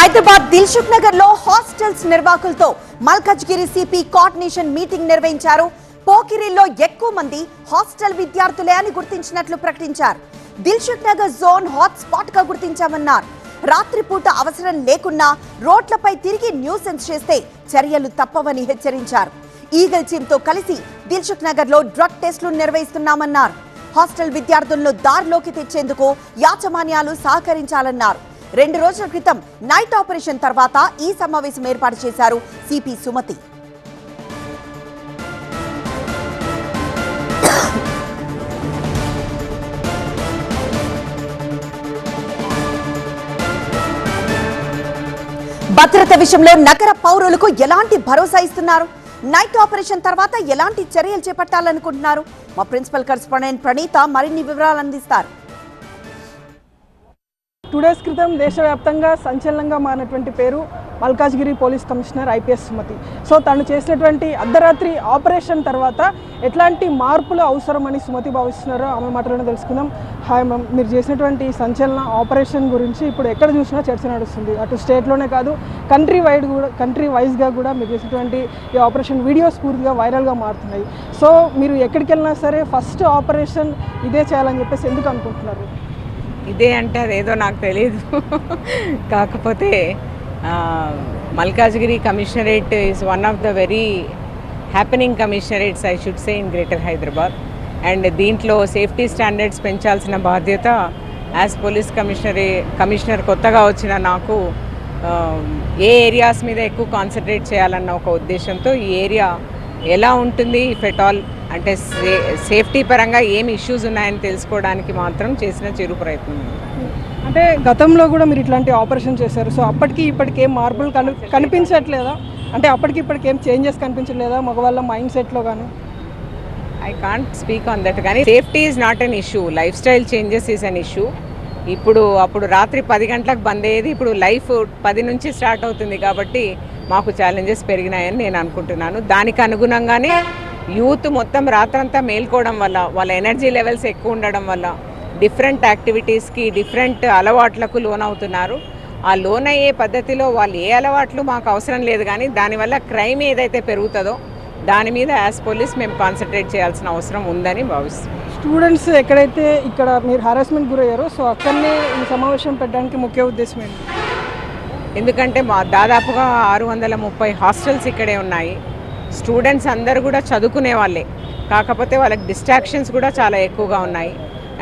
Hyderabad Dilsukhnagar లో hostels నిర్వాహకులతో Malkajgiri CP coordination meeting నిర్వహించారు. పోకిరిల్లో ఎక్కువ మంది హాస్టల్ విద్యార్థులే అని గుర్తించినట్లు ప్రకటించారు. Dilsukhnagar zone hot spot గా గుర్తించామన్నారు. రాత్రిపూట అవసరం లేకున్నా రోడ్లపై తిరిగి న్యూసెన్స్ చేస్తే చర్యలు తప్పవని హెచ్చరించారు. ఈగల్ టీమ్ తో కలిసి దిల్సుఖ్ నగర్ లో డ్రగ్ టెస్టులు నిర్వహిస్తున్నామన్నారు. హాస్టల్ విద్యార్థులను దారిలోకి తెచ్చేందుకు యాజమాన్యాలు సహకరించాలన్నారు. 2 రోజుల క్రితం నైట్ ఆపరేషన్ తర్వాత ఈ సమావేశం ఏర్పాటు చేశారు సిపి సుమతి. భద్రత విషయంలో నగర పౌరులకు ఎలాంటి భరోసా ఇస్తున్నారు? నైట్ ఆపరేషన్ తర్వాత ఎలాంటి చర్యలు చేపట్టాలనుకుంటున్నారు? మా ప్రిన్సిపల్ కరెస్పాండెంట్ ప్రణీత మరిన్ని వివరాలు అందిస్తారు. 2 డేస్ క్రితం దేశవ్యాప్తంగా సంచలనంగా మారినటువంటి పేరు Malkajgiri police commissioner IPS Sumathi. So తను చేసినటువంటి అర్ధరాత్రి ఆపరేషన్ తర్వాత ఎట్లాంటి మార్పులు అవసరమని సుమతి భావిస్తున్నారో ఆమె మాటలను తెలుసుకుందాం. హాయ్ మ్యామ్, మీరు చేసినటువంటి సంచలన ఆపరేషన్ గురించి ఇప్పుడు ఎక్కడ చూసినా చర్చ నడుస్తుంది. అటు స్టేట్లోనే కాదు కంట్రీ వైజ్గా కూడా మీరు చేసినటువంటి ఈ ఆపరేషన్ వీడియోస్ పూర్తిగా వైరల్గా మారుతున్నాయి. సో మీరు ఎక్కడికి వెళ్ళినా సరే ఫస్ట్ ఆపరేషన్ ఇదే చేయాలని చెప్పేసి ఎందుకు అనుకుంటున్నారు? ఇదే అంటే అదేదో నాకు తెలియదు. కాకపోతే Malkajgiri commissionerate is one of the very happening commissionerates I should say in greater Hyderabad. And దీంట్లో సేఫ్టీ స్టాండర్డ్స్ పెంచాల్సిన బాధ్యత యాజ్ పోలీస్ కమిషనర్ కొత్తగా వచ్చిన నాకు ఏ ఏరియాస్ మీద ఎక్కువ కాన్సన్ట్రేట్ చేయాలన్న ఒక ఉద్దేశంతో ఈ ఏరియా ఎలా ఉంటుంది ఇఫ్ ఎట్ ఆల్ అంటే సేఫ్టీ పరంగా ఏమి ఇష్యూస్ ఉన్నాయని తెలుసుకోవడానికి మాత్రం చేసిన చిరు ప్రయత్నం. అంటే గతంలో కూడా మీరు ఇట్లాంటి ఆపరేషన్ చేశారు. సో అప్పటికి ఇప్పటికి ఏం మార్పులు కనిపించట్లేదా? అంటే అప్పటికి ఇప్పటికి ఏం చేంజెస్ కనిపించట్లేదా మగవాళ్ళ మైండ్ సెట్లో కానీ? I can't speak on that. కానీ safety is not an issue, life style changes is an issue. అప్పుడు రాత్రి 10 గంటలకు బంద్ అయ్యేది, ఇప్పుడు లైఫ్ 10 నుంచి స్టార్ట్ అవుతుంది. కాబట్టి మాకు ఛాలెంజెస్ పెరిగినాయని నేను అనుకుంటున్నాను. దానికి అనుగుణంగానే యూత్ మొత్తం రాత్రంతా మేల్కోవడం వల్ల, వాళ్ళ ఎనర్జీ లెవెల్స్ ఎక్కువ ఉండడం వల్ల డిఫరెంట్ యాక్టివిటీస్కి డిఫరెంట్ అలవాట్లకు లోనవుతున్నారు. ఆ లోన్ అయ్యే పద్ధతిలో వాళ్ళు ఏ అలవాట్లు మాకు అవసరం లేదు, కానీ దానివల్ల క్రైమ్ ఏదైతే పెరుగుతుందో దాని మీద యాజ్ పోలీస్ మేము కాన్సన్ట్రేట్ చేయాల్సిన అవసరం ఉందని భావిస్తున్నాం. స్టూడెంట్స్ ఎక్కడైతే ఇక్కడ మీరు హారాస్మెంట్ గురయ్యారో సో అక్కడనే ఈ సమావేశం పెట్టడానికి ముఖ్య ఉద్దేశం ఏంటి? ఎందుకంటే దాదాపుగా 630 హాస్టల్స్ ఇక్కడే ఉన్నాయి. స్టూడెంట్స్ అందరూ కూడా చదువుకునే వాళ్ళే, కాకపోతే వాళ్ళకి డిస్ట్రాక్షన్స్ కూడా చాలా ఎక్కువగా ఉన్నాయి.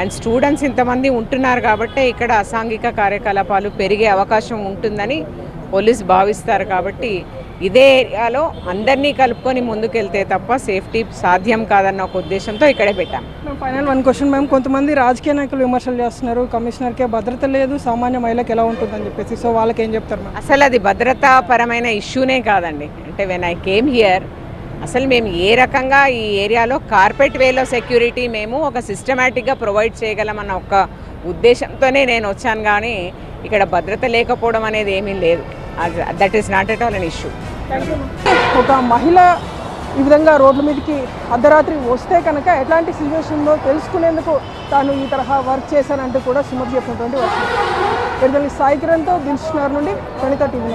అండ్ స్టూడెంట్స్ ఇంతమంది ఉంటున్నారు కాబట్టి ఇక్కడ అసాంఘిక కార్యకలాపాలు పెరిగే అవకాశం ఉంటుందని పోలీస్ భావిస్తారు. కాబట్టి ఇదే ఏరియాలో అందరినీ కలుపుకొని ముందుకెళ్తే తప్ప సేఫ్టీ సాధ్యం కాదన్న ఒక ఉద్దేశంతో ఇక్కడే పెట్టాం. ఫైనల్ 1 క్వశ్చన్ మ్యామ్, కొంతమంది రాజకీయ నాయకులు విమర్శలు చేస్తున్నారు కమిషనర్కే భద్రత లేదు, సామాన్య మహిళకి ఎలా ఉంటుందని చెప్పేసి. సో వాళ్ళకి ఏం చెప్తారు మ్యామ్? అసలు అది భద్రతాపరమైన ఇష్యూనే కాదండి. అంటే వెన్ ఐ కేమ్ హియర్ అసలు మేము ఏ రకంగా ఈ ఏరియాలో కార్పెట్ వేలో సెక్యూరిటీ మేము ఒక సిస్టమేటిక్గా ప్రొవైడ్ చేయగలమన్న ఒక ఉద్దేశంతోనే నేను వచ్చాను. కానీ ఇక్కడ భద్రత లేకపోవడం అనేది ఏమీ లేదు. That is not at all an issue. ఒక మహిళ ఈ విధంగా రోడ్ల మీదకి అర్ధరాత్రి వస్తే కనుక ఎట్లాంటి సిచ్యువేషన్లో తెలుసుకునేందుకు తాను ఈ తరహా వర్క్ చేశానంటూ కూడా సుమతి చెప్పినటువంటి వర్క్. సాయి కిరణ్తో దిల్సుఖ్ నగర్ నుండి ప్రణీత టీవీ.